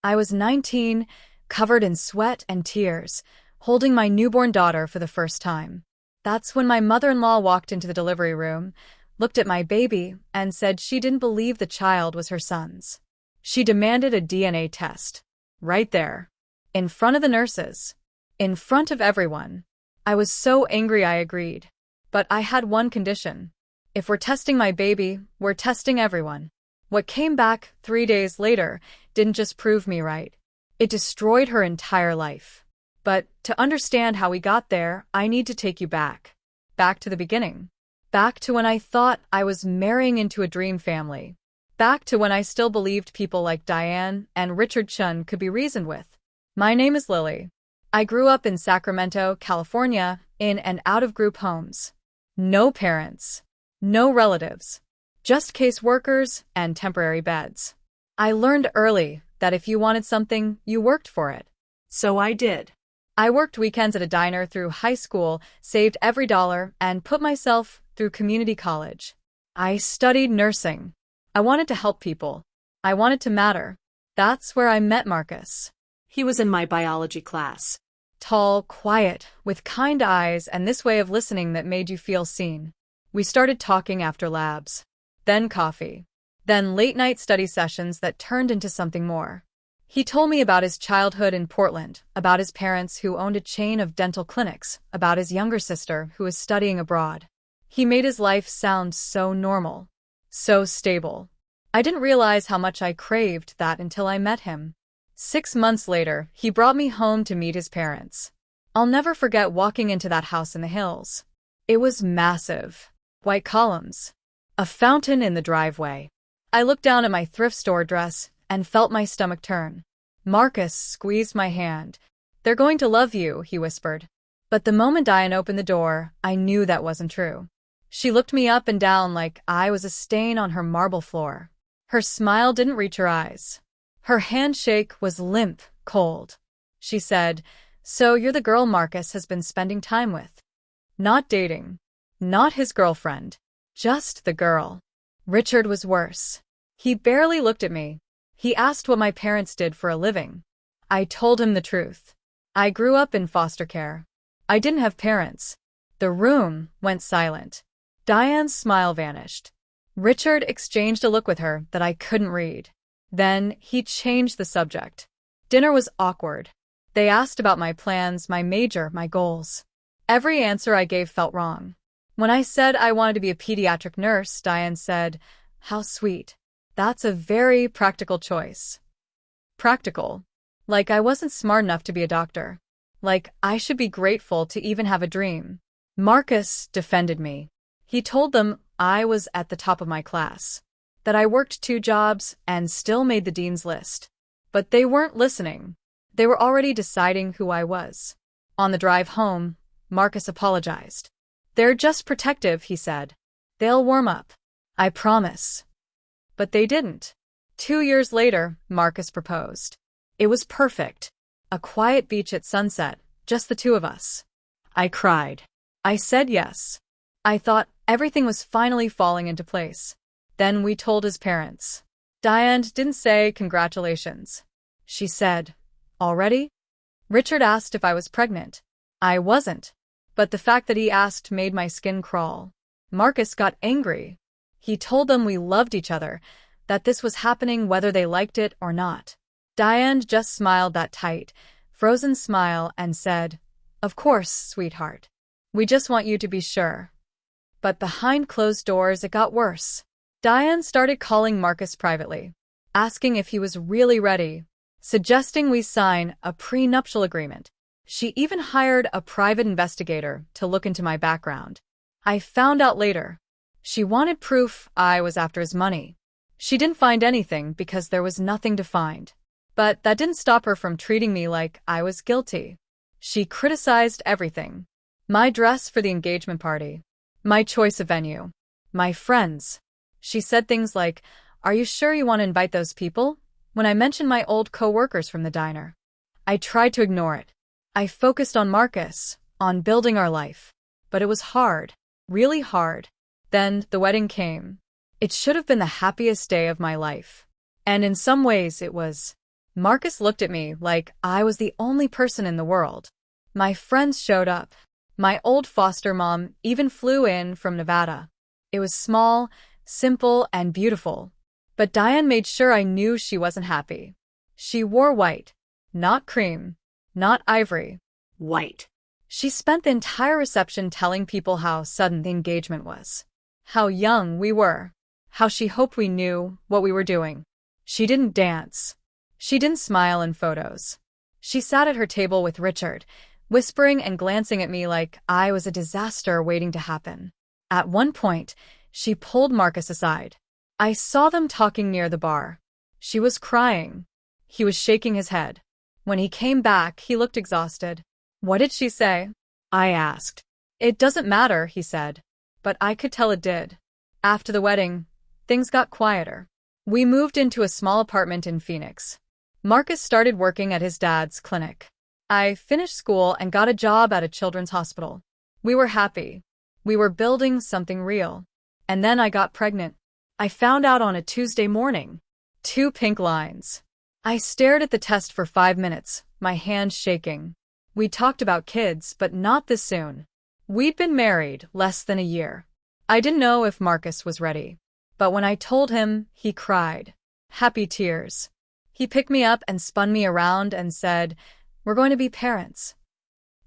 I was 19, covered in sweat and tears, holding my newborn daughter for the first time. That's when my mother-in-law walked into the delivery room, looked at my baby, and said she didn't believe the child was her son's. She demanded a DNA test. Right there. In front of the nurses. In front of everyone. I was so angry I agreed. But I had one condition. If we're testing my baby, we're testing everyone. What came back 3 days later didn't just prove me right. It destroyed her entire life. But to understand how we got there, I need to take you back. Back to the beginning. Back to when I thought I was marrying into a dream family. Back to when I still believed people like Diane and Richard Chun could be reasoned with. My name is Lily. I grew up in Sacramento, California, in and out of group homes. No parents. No relatives. Just caseworkers and temporary beds. I learned early that if you wanted something, you worked for it. So I did. I worked weekends at a diner through high school, saved every dollar, and put myself through community college. I studied nursing. I wanted to help people. I wanted to matter. That's where I met Marcus. He was in my biology class. Tall, quiet, with kind eyes and this way of listening that made you feel seen. We started talking after labs. Then coffee. Then late-night study sessions that turned into something more. He told me about his childhood in Portland, about his parents who owned a chain of dental clinics, about his younger sister who was studying abroad. He made his life sound so normal, so stable. I didn't realize how much I craved that until I met him. 6 months later, he brought me home to meet his parents. I'll never forget walking into that house in the hills. It was massive. White columns. A fountain in the driveway. I looked down at my thrift store dress and felt my stomach turn. Marcus squeezed my hand. "They're going to love you," he whispered. But the moment Diane opened the door, I knew that wasn't true. She looked me up and down like I was a stain on her marble floor. Her smile didn't reach her eyes. Her handshake was limp, cold. She said, "So you're the girl Marcus has been spending time with." Not dating. Not his girlfriend. Just the girl. Richard was worse. He barely looked at me. He asked what my parents did for a living. I told him the truth. I grew up in foster care. I didn't have parents. The room went silent. Diane's smile vanished. Richard exchanged a look with her that I couldn't read. Then he changed the subject. Dinner was awkward. They asked about my plans, my major, my goals. Every answer I gave felt wrong. When I said I wanted to be a pediatric nurse, Diane said, "How sweet. That's a very practical choice." Practical. Like I wasn't smart enough to be a doctor. Like I should be grateful to even have a dream. Marcus defended me. He told them I was at the top of my class. That I worked 2 jobs and still made the dean's list. But they weren't listening. They were already deciding who I was. On the drive home, Marcus apologized. "They're just protective," he said. "They'll warm up. I promise." But they didn't. 2 years later, Marcus proposed. It was perfect. A quiet beach at sunset, just the 2 of us. I cried. I said yes. I thought everything was finally falling into place. Then we told his parents. Diane didn't say congratulations. She said, "Already?" Richard asked if I was pregnant. I wasn't. But the fact that he asked made my skin crawl. Marcus got angry. He told them we loved each other, that this was happening whether they liked it or not. Diane just smiled that tight, frozen smile and said, "Of course, sweetheart. We just want you to be sure." But behind closed doors it got worse. Diane started calling Marcus privately, asking if he was really ready, suggesting we sign a prenuptial agreement. She even hired a private investigator to look into my background. I found out later. She wanted proof I was after his money. She didn't find anything because there was nothing to find. But that didn't stop her from treating me like I was guilty. She criticized everything. My dress for the engagement party. My choice of venue. My friends. She said things like, "Are you sure you want to invite those people?" when I mentioned my old co-workers from the diner. I tried to ignore it. I focused on Marcus, on building our life. But it was hard. Really hard. Then the wedding came. It should have been the happiest day of my life. And in some ways it was. Marcus looked at me like I was the only person in the world. My friends showed up. My old foster mom even flew in from Nevada. It was small, simple, and beautiful. But Diane made sure I knew she wasn't happy. She wore white, not cream, not ivory. White. She spent the entire reception telling people how sudden the engagement was, how young we were, how she hoped we knew what we were doing. She didn't dance. She didn't smile in photos. She sat at her table with Richard, whispering and glancing at me like I was a disaster waiting to happen. At one point, she pulled Marcus aside. I saw them talking near the bar. She was crying. He was shaking his head. When he came back, he looked exhausted. "What did she say?" I asked. "It doesn't matter," he said. But I could tell it did. After the wedding, things got quieter. We moved into a small apartment in Phoenix. Marcus started working at his dad's clinic. I finished school and got a job at a children's hospital. We were happy. We were building something real. And then I got pregnant. I found out on a Tuesday morning. 2 pink lines. I stared at the test for 5 minutes, my hands shaking. We talked about kids, but not this soon. We'd been married less than a year. I didn't know if Marcus was ready. But when I told him, he cried. Happy tears. He picked me up and spun me around and said, "We're going to be parents."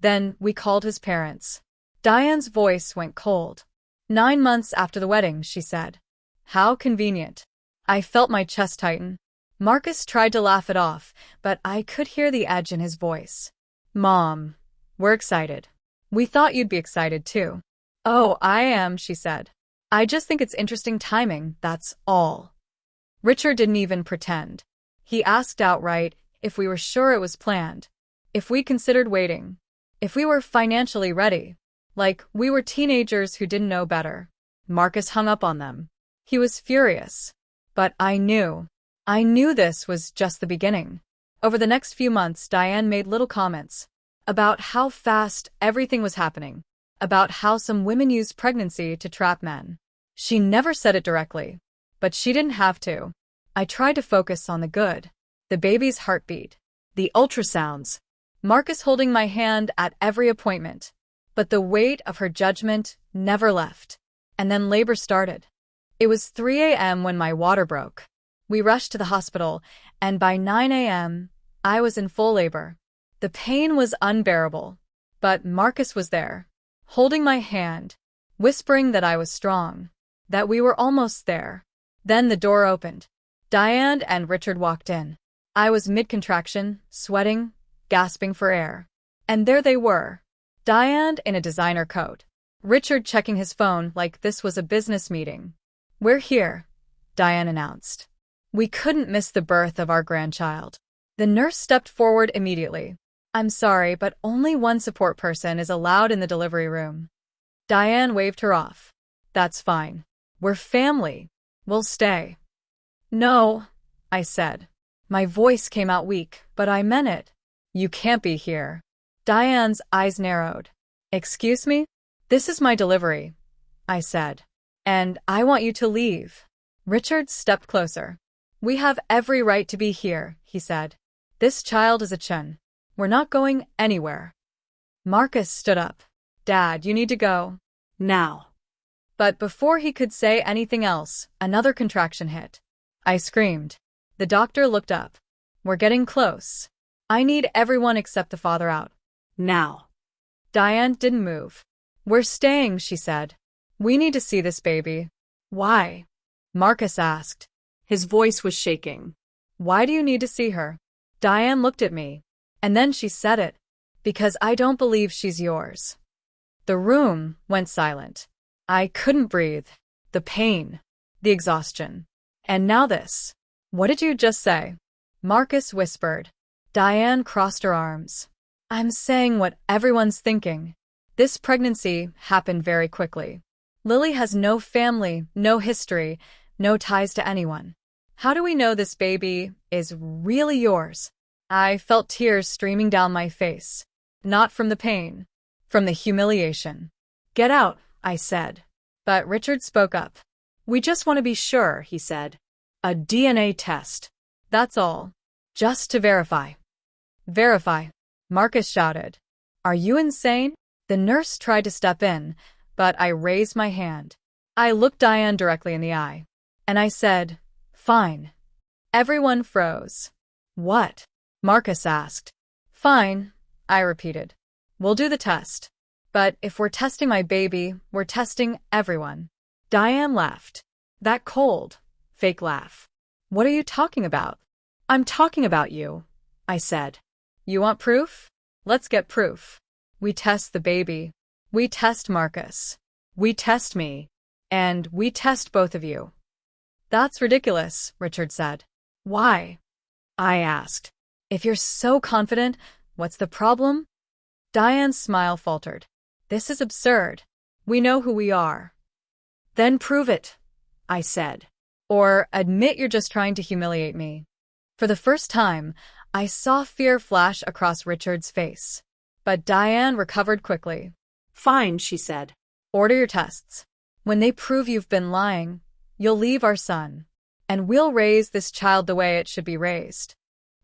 Then we called his parents. Diane's voice went cold. 9 months after the wedding, she said. How convenient. I felt my chest tighten. Marcus tried to laugh it off, but I could hear the edge in his voice. "Mom, we're excited. We thought you'd be excited too." "Oh, I am," she said. "I just think it's interesting timing, that's all." Richard didn't even pretend. He asked outright if we were sure it was planned, if we considered waiting, if we were financially ready, like we were teenagers who didn't know better. Marcus hung up on them. He was furious. But I knew this was just the beginning. Over the next few months, Diane made little comments about how fast everything was happening, about how some women use pregnancy to trap men. She never said it directly, but she didn't have to. I tried to focus on the good, the baby's heartbeat, the ultrasounds, Marcus holding my hand at every appointment. But the weight of her judgment never left. And then labor started. It was 3 a.m. when my water broke. We rushed to the hospital, and by 9 a.m., I was in full labor. The pain was unbearable, but Marcus was there, holding my hand, whispering that I was strong, that we were almost there. Then the door opened. Diane and Richard walked in. I was mid-contraction, sweating, gasping for air. And there they were, Diane in a designer coat, Richard checking his phone like this was a business meeting. "We're here," Diane announced. We couldn't miss the birth of our grandchild. The nurse stepped forward immediately. "I'm sorry, but only one support person is allowed in the delivery room." Diane waved her off. "That's fine. We're family. We'll stay." "No," I said. My voice came out weak, but I meant it. "You can't be here." Diane's eyes narrowed. "Excuse me? This is my delivery," I said. "And I want you to leave." Richard stepped closer. "We have every right to be here," he said. "This child is a chun. We're not going anywhere." Marcus stood up. "Dad, you need to go." Now. But before he could say anything else, another contraction hit. I screamed. The doctor looked up. "We're getting close. I need everyone except the father out." Now. Diane didn't move. "We're staying," she said. "We need to see this baby." "Why?" Marcus asked. His voice was shaking. "Why do you need to see her?" Diane looked at me. And then she said it. "Because I don't believe she's yours." The room went silent. I couldn't breathe. The pain. The exhaustion. And now this. "What did you just say?" Marcus whispered. Diane crossed her arms. "I'm saying what everyone's thinking. This pregnancy happened very quickly. Lily has no family, no history, no ties to anyone. How do we know this baby is really yours?" I felt tears streaming down my face. Not from the pain, from the humiliation. "Get out," I said. But Richard spoke up. "We just want to be sure," he said. "A DNA test. That's all. Just to verify. Verify, Marcus shouted. Are you insane? The nurse tried to step in, but I raised my hand. I looked Diane directly in the eye, and I said, fine. Everyone froze. What? Marcus asked. Fine, I repeated. We'll do the test. But if we're testing my baby, we're testing everyone. Diane laughed. That cold, fake laugh. What are you talking about? I'm talking about you, I said. You want proof? Let's get proof. We test the baby. We test Marcus. We test me. And we test both of you. That's ridiculous, Richard said. Why? I asked. If you're so confident, what's the problem? Diane's smile faltered. This is absurd. We know who we are. Then prove it, I said. Or admit you're just trying to humiliate me. For the first time, I saw fear flash across Richard's face. But Diane recovered quickly. Fine, she said. Order your tests. When they prove you've been lying, you'll leave our son. And we'll raise this child the way it should be raised.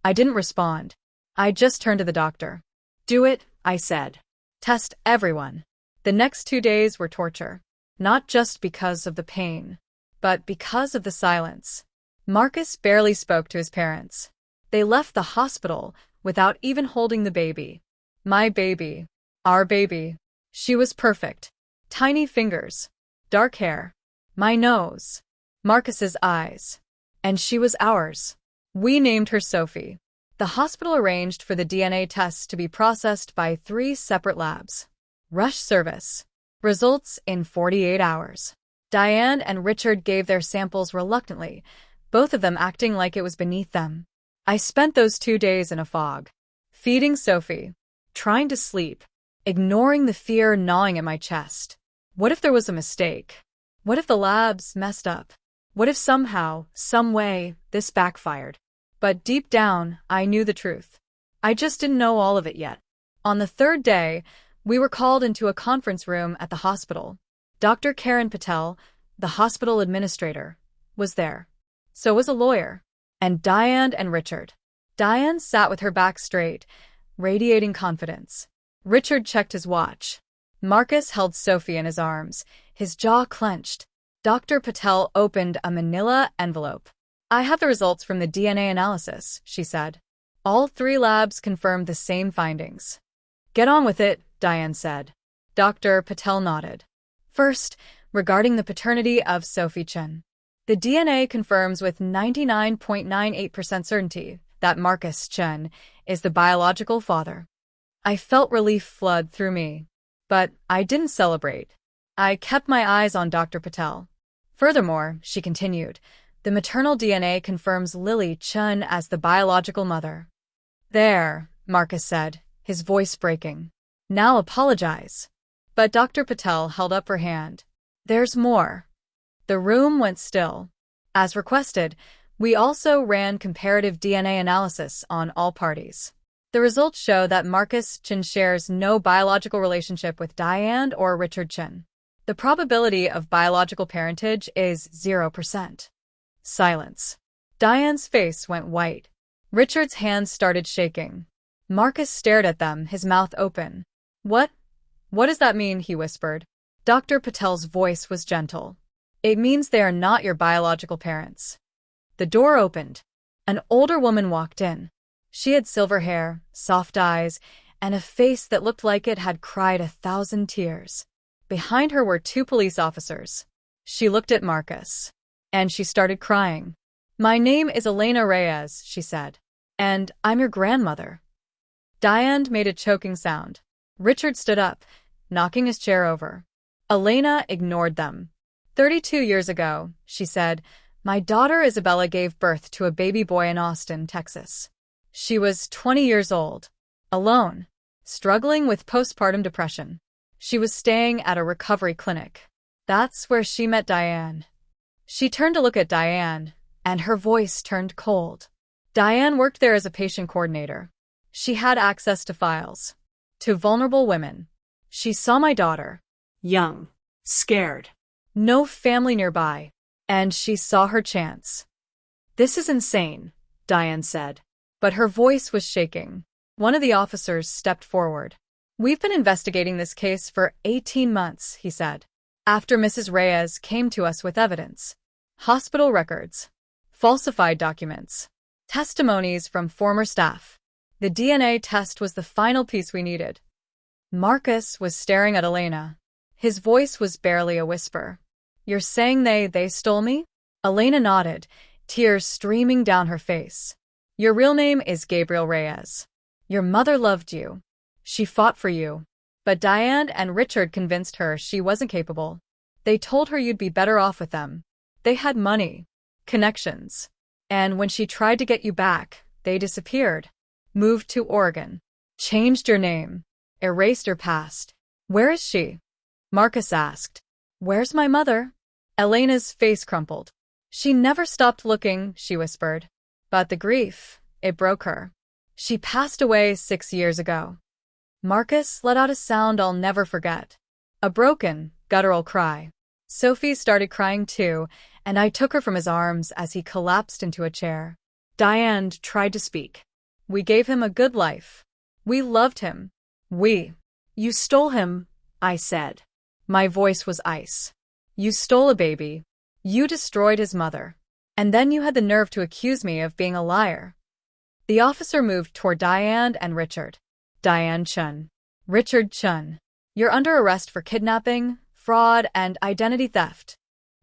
I didn't respond. I just turned to the doctor. Do it, I said. Test everyone. The next 2 days were torture. Not just because of the pain, but because of the silence. Marcus barely spoke to his parents. They left the hospital without even holding the baby. My baby. Our baby. She was perfect. Tiny fingers. Dark hair. My nose. Marcus's eyes. And she was ours. We named her Sophie. The hospital arranged for the DNA tests to be processed by 3 separate labs. Rush service. Results in 48 hours. Diane and Richard gave their samples reluctantly, both of them acting like it was beneath them. I spent those 2 days in a fog, feeding Sophie, trying to sleep, ignoring the fear gnawing at my chest. What if there was a mistake? What if the labs messed up? What if somehow, some way, this backfired? But deep down, I knew the truth. I just didn't know all of it yet. On the 3rd day, we were called into a conference room at the hospital. Dr. Karen Patel, the hospital administrator, was there. So was a lawyer. And Diane and Richard. Diane sat with her back straight, radiating confidence. Richard checked his watch. Marcus held Sophie in his arms, his jaw clenched. Dr. Patel opened a manila envelope. I have the results from the DNA analysis, she said. All 3 labs confirmed the same findings. Get on with it, Diane said. Dr. Patel nodded. First, regarding the paternity of Sophie Chen. The DNA confirms with 99.98% certainty that Marcus Chen is the biological father. I felt relief flood through me. But I didn't celebrate. I kept my eyes on Dr. Patel. Furthermore, she continued, the maternal DNA confirms Lily Chen as the biological mother. There, Marcus said, his voice breaking. Now apologize. But Dr. Patel held up her hand. There's more. The room went still. As requested, we also ran comparative DNA analysis on all parties. The results show that Marcus Chen shares no biological relationship with Diane or Richard Chen. The probability of biological parentage is 0%. Silence. Diane's face went white. Richard's hands started shaking. Marcus stared at them, his mouth open. What does that mean? He whispered. Dr. Patel's voice was gentle. It means they are not your biological parents. The door opened. An older woman walked in. She had silver hair, soft eyes, and a face that looked like it had cried 1,000 tears. Behind her were 2 police officers. She looked at Marcus. And she started crying. My name is Elena Reyes, she said. And I'm your grandmother. Diane made a choking sound. Richard stood up, knocking his chair over. Elena ignored them. 32 years ago, she said, my daughter Isabella gave birth to a baby boy in Austin, Texas. She was 20 years old, alone, struggling with postpartum depression. She was staying at a recovery clinic. That's where she met Diane. She turned to look at Diane, and her voice turned cold. Diane worked there as a patient coordinator. She had access to files, to vulnerable women. She saw my daughter, young, scared, no family nearby, and she saw her chance. This is insane, Diane said. but her voice was shaking. One of the officers stepped forward. "We've been investigating this case for 18 months, he said. After Mrs. Reyes came to us with evidence. Hospital records, falsified documents, testimonies from former staff. The DNA test was the final piece we needed." Marcus was staring at Elena. His voice was barely a whisper. "You're saying they stole me?" Elena nodded, tears streaming down her face. "Your real name is Gabriel Reyes. Your mother loved you. She fought for you. But Diane and Richard convinced her she wasn't capable. They told her you'd be better off with them. They had money, connections. And when she tried to get you back, they disappeared. Moved to Oregon. Changed your name. Erased your past. Where is she?" Marcus asked. "Where's my mother?" Elena's face crumpled. "She never stopped looking," she whispered. "But the grief, it broke her. She passed away 6 years ago." Marcus let out a sound I'll never forget. A broken, guttural cry. Sophie started crying too, and I took her from his arms as he collapsed into a chair. Diane tried to speak. "We gave him a good life. We loved him. You stole him," I said. My voice was ice. "You stole a baby. You destroyed his mother. And then you had the nerve to accuse me of being a liar." The officer moved toward Diane and Richard. "Diane Chun. Richard Chun. You're under arrest for kidnapping, fraud, and identity theft."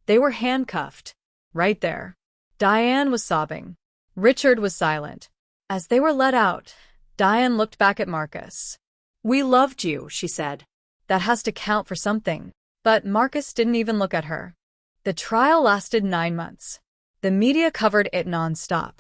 They were handcuffed. Right there. Diane was sobbing. Richard was silent. As they were let out, Diane looked back at Marcus. "We loved you," she said. That has to count for something. But Marcus didn't even look at her. The trial lasted 9 months. The media covered it nonstop.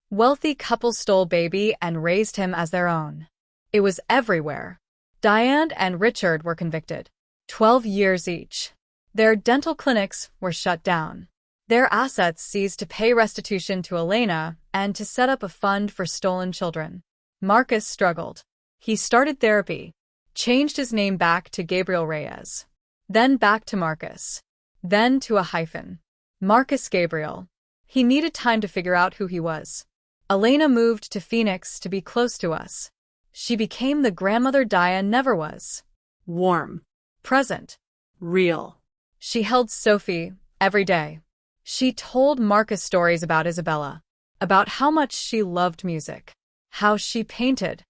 Wealthy couples stole baby and raised him as their own. It was everywhere. Diane and Richard were convicted. 12 years each. Their dental clinics were shut down. Their assets seized to pay restitution to Elena and to set up a fund for stolen children. Marcus struggled. He started therapy, changed his name back to Gabriel Reyes, then back to Marcus, then to a hyphen. Marcus Gabriel. He needed time to figure out who he was. Elena moved to Phoenix to be close to us. She became the grandmother Diane never was. Warm. Present. Real. She held Sophie every day. She told Marcus stories about Isabella, about how much she loved music, how she painted,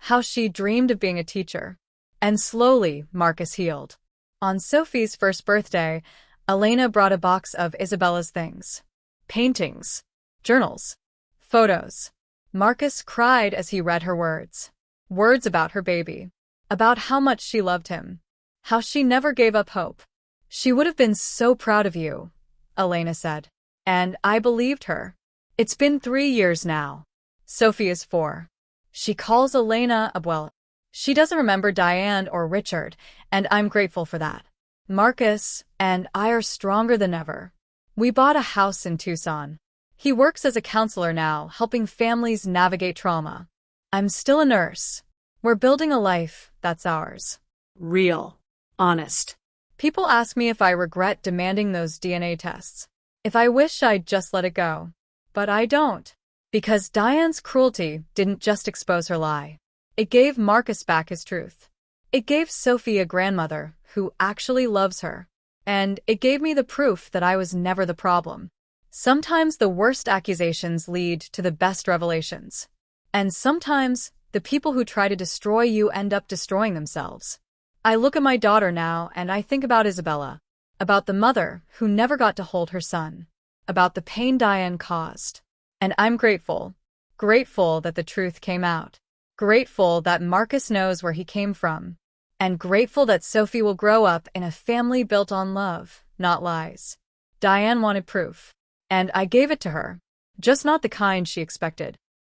how she dreamed of being a teacher. And slowly, Marcus healed. On Sophie's first birthday, Elena brought a box of Isabella's things. Paintings, journals, photos. Marcus cried as he read her words. Words about her baby. About how much she loved him. How she never gave up hope. "She would have been so proud of you," Elena said. And I believed her. It's been 3 years now. Sophie is 4. She calls Elena Abuela. She doesn't remember Diane or Richard, and I'm grateful for that. Marcus and I are stronger than ever. We bought a house in Tucson. He works as a counselor now, helping families navigate trauma. I'm still a nurse. We're building a life that's ours. Real. Honest. People ask me if I regret demanding those DNA tests. If I wish I'd just let it go. But I don't. Because Diane's cruelty didn't just expose her lie. It gave Marcus back his truth. It gave Sophie a grandmother who actually loves her. And it gave me the proof that I was never the problem. Sometimes the worst accusations lead to the best revelations. And sometimes the people who try to destroy you end up destroying themselves. I look at my daughter now and I think about Isabella, about the mother who never got to hold her son, about the pain Diane caused. And I'm grateful that the truth came out, grateful that Marcus knows where he came from, and grateful that Sophie will grow up in a family built on love, not lies. Diane wanted proof, and I gave it to her, just not the kind she expected.